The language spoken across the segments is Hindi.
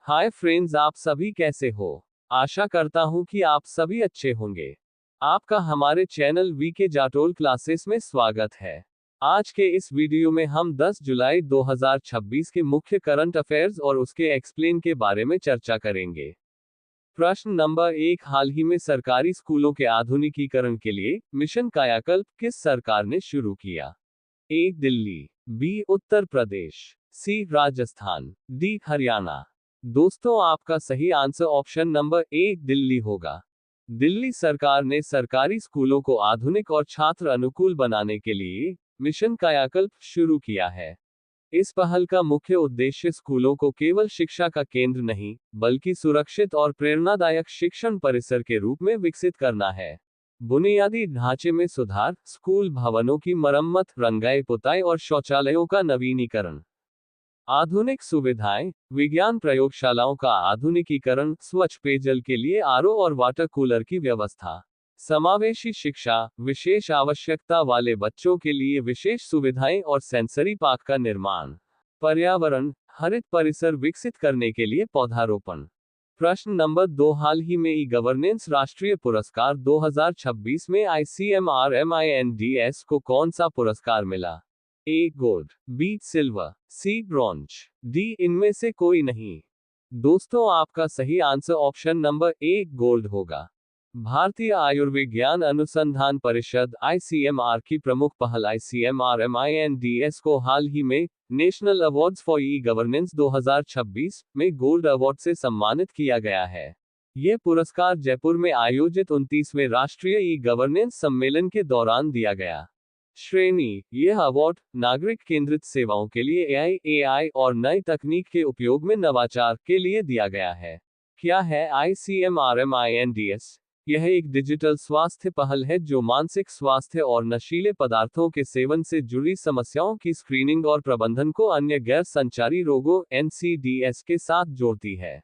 हाय फ्रेंड्स, आप सभी कैसे हो। आशा करता हूँ कि आप सभी अच्छे होंगे। आपका हमारे चैनल वीके जाटोल क्लासेस में स्वागत है। आज के इस वीडियो में हम 10 जुलाई 2026 के मुख्य करंट अफेयर्स और उसके एक्सप्लेन के बारे में चर्चा करेंगे। प्रश्न नंबर 1, हाल ही में सरकारी स्कूलों के आधुनिकीकरण के लिए मिशन कायाकल्प किस सरकार ने शुरू किया? ए दिल्ली, बी उत्तर प्रदेश, सी राजस्थान, डी हरियाणा। दोस्तों, आपका सही आंसर ऑप्शन नंबर ए दिल्ली होगा। दिल्ली सरकार ने सरकारी स्कूलों को आधुनिक और छात्र अनुकूल बनाने के लिए मिशन कायाकल्प शुरू किया है। इस पहल का मुख्य उद्देश्य स्कूलों को केवल शिक्षा का केंद्र नहीं, बल्कि सुरक्षित और प्रेरणादायक शिक्षण परिसर के रूप में विकसित करना है। बुनियादी ढांचे में सुधार, स्कूल भवनों की मरम्मत, रंगाई पुताई और शौचालयों का नवीनीकरण। आधुनिक सुविधाएं, विज्ञान प्रयोगशालाओं का आधुनिकीकरण, स्वच्छ पेयजल के लिए आरओ और वाटर कूलर की व्यवस्था। समावेशी शिक्षा, विशेष आवश्यकता वाले बच्चों के लिए विशेष सुविधाएं और सेंसरी पार्क का निर्माण। पर्यावरण, हरित परिसर विकसित करने के लिए पौधारोपण। प्रश्न नंबर 2, हाल ही में ई गवर्नेंस राष्ट्रीय पुरस्कार 2026 में ICMR-MINDS को कौन सा पुरस्कार मिला? ए गोल्ड, बी सिल्वर, सी ब्रॉन्ज, डी इनमें से कोई नहीं। दोस्तों, आपका सही आंसर ऑप्शन नंबर ए गोल्ड होगा। भारतीय आयुर्विज्ञान अनुसंधान परिषद ICMR की प्रमुख पहल ICMR-MINDS को हाल ही में national awards for e governance 2026 में गोल्ड अवार्ड से सम्मानित किया गया है। यह पुरस्कार जयपुर में आयोजित 29वें राष्ट्रीय ई गवर्नेंस सम्मेलन के दौरान दिया गया। श्रेणी, यह अवार्ड नागरिक केंद्रित सेवाओं के लिए AI और नई तकनीक के उपयोग में नवाचार के लिए दिया गया है। क्या है ICMR-MINDS? यह एक डिजिटल स्वास्थ्य पहल है जो मानसिक स्वास्थ्य और नशीले पदार्थों के सेवन से जुड़ी समस्याओं की स्क्रीनिंग और प्रबंधन को अन्य गैर संचारी रोगों NCDs के साथ जोड़ती है।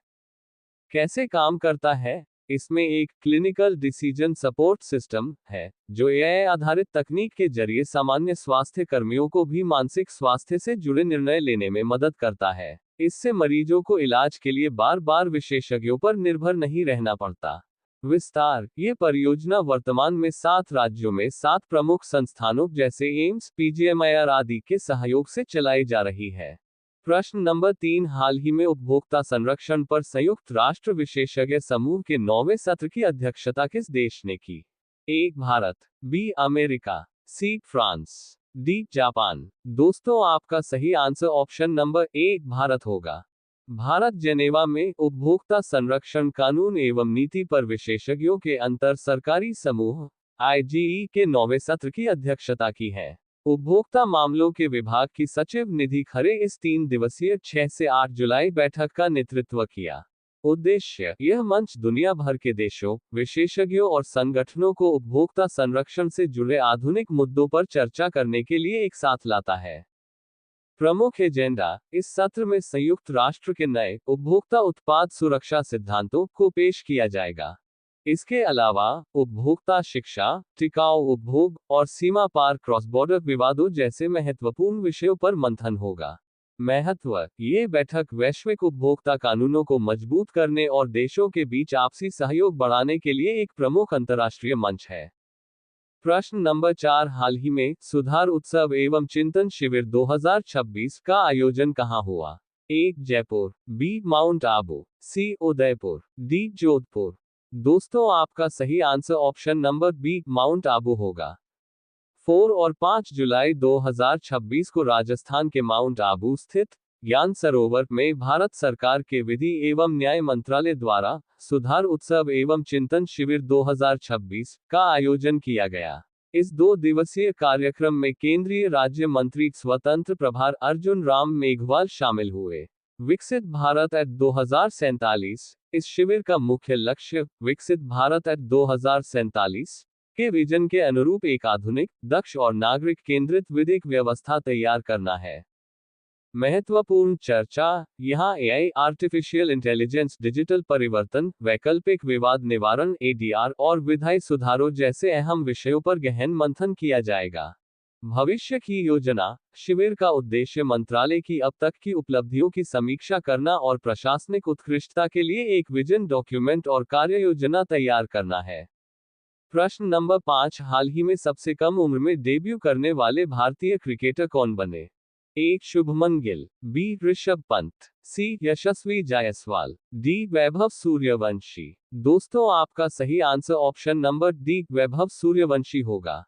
कैसे काम करता है? इसमें एक क्लिनिकल डिसीजन सपोर्ट सिस्टम है, जो AI आधारित तकनीक के जरिए सामान्य स्वास्थ्य कर्मियों को भी मानसिक स्वास्थ्य से जुड़े निर्णय लेने में मदद करता है। इससे मरीजों को इलाज के लिए बार बार विशेषज्ञों पर निर्भर नहीं रहना पड़ता। विस्तार, ये परियोजना वर्तमान में 7 राज्यों में 7 प्रमुख संस्थानों जैसे एम्स, PGMIR आदि के सहयोग से चलाई जा रही है। प्रश्न नंबर 3, हाल ही में उपभोक्ता संरक्षण पर संयुक्त राष्ट्र विशेषज्ञ समूह के 9वें सत्र की अध्यक्षता किस देश ने की? A Bharat, B America, C France, D Japan. दोस्तों, आपका सही answer option number A Bharat होगा। भारत जेनेवा में उपभोक्ता संरक्षण कानून एवं नीति पर विशेषज्ञों के अंतर सरकारी समूह IGE के 9वें सत्र की अध्यक्षता की है। उपभोक्ता मामलों के विभाग की सचिव निधि खरे इस 3 दिवसीय 6 से 8 जुलाई बैठक का नेतृत्व किया। उद्देश्य, यह मंच दुनिया भर के देशों, विशेषज्ञों और संगठनों को उपभोक्ता संरक्षण से जुड़े आधुनिक मुद्दों पर चर्चा करने के लिए एक साथ लाता है। प्रमुख एजेंडा, इस सत्र में संयुक्त राष्ट्र के नए उपभोक्ता उत्पाद सुरक्षा सिद्धांतों को पेश किया जाएगा। इसके अलावा उपभोक्ता शिक्षा, टिकाऊ उपभोग और सीमा पार क्रॉस बॉर्डर विवादों जैसे महत्वपूर्ण विषयों पर मंथन होगा। महत्व, ये बैठक वैश्विक उपभोक्ता कानूनों को मजबूत करने और देशों के बीच आपसी सहयोग बढ़ाने के लिए एक प्रमुख अंतर्राष्ट्रीय मंच है। प्रश्न नंबर 4, हाल ही में सुधार उत्सव एवं चिंतन शिविर 2026 का आयोजन कहाँ हुआ? A Jaipur, B Mount Abu, C Udaipur, D Jodhpur. दोस्तों, आपका सही answer option number B Mount Abu होगा। 4 और 5 जुलाई 2026 को राजस्थान के माउंट आबू स्थित ज्ञान सरोवर में भारत सरकार के विधि एवं न्याय मंत्रालय द्वारा सुधार उत्सव एवं चिंतन शिविर 2026 का आयोजन किया गया। इस 2 दिवसीय कार्यक्रम में केंद्रीय राज्य मंत्री स्वतंत्र प्रभार अर्जुन राम मेघवाल शामिल हुए। विकसित भारत एट 2047, इस शिविर का मुख्य लक्ष्य विकसित भारत एट 2047 के विजन के अनुरूप एक आधुनिक, दक्ष और नागरिक केंद्रित विधिक व्यवस्था तैयार करना है। महत्वपूर्ण चर्चा, यहाँ AI, आर्टिफिशियल इंटेलिजेंस, डिजिटल परिवर्तन, वैकल्पिक विवाद निवारण ADR और विधायी सुधारों जैसे अहम विषयों पर गहन मंथन किया जाएगा। भविष्य की योजना। शिविर का उद्देश्य मंत्रालय की अब तक की उपलब्धियों की समीक्षा करना और प्रशासनिक उत्कृष्टता के लिए एक विजन डॉक्यूमेंट और कार्य योजना तैयार करना है। प्रश्न नंबर 5, हाल ही में सबसे कम उम्र में डेब्यू करने वाले भारतीय क्रिकेटर कौन बने? ए. शुभमन गिल, बी. ऋषभ पंत, सी. यशस्वी जायसवाल, डी. वैभव सूर्यवंशी। दोस्तों, आपका सही answer option number D Vaibhav Suryavanshi होगा।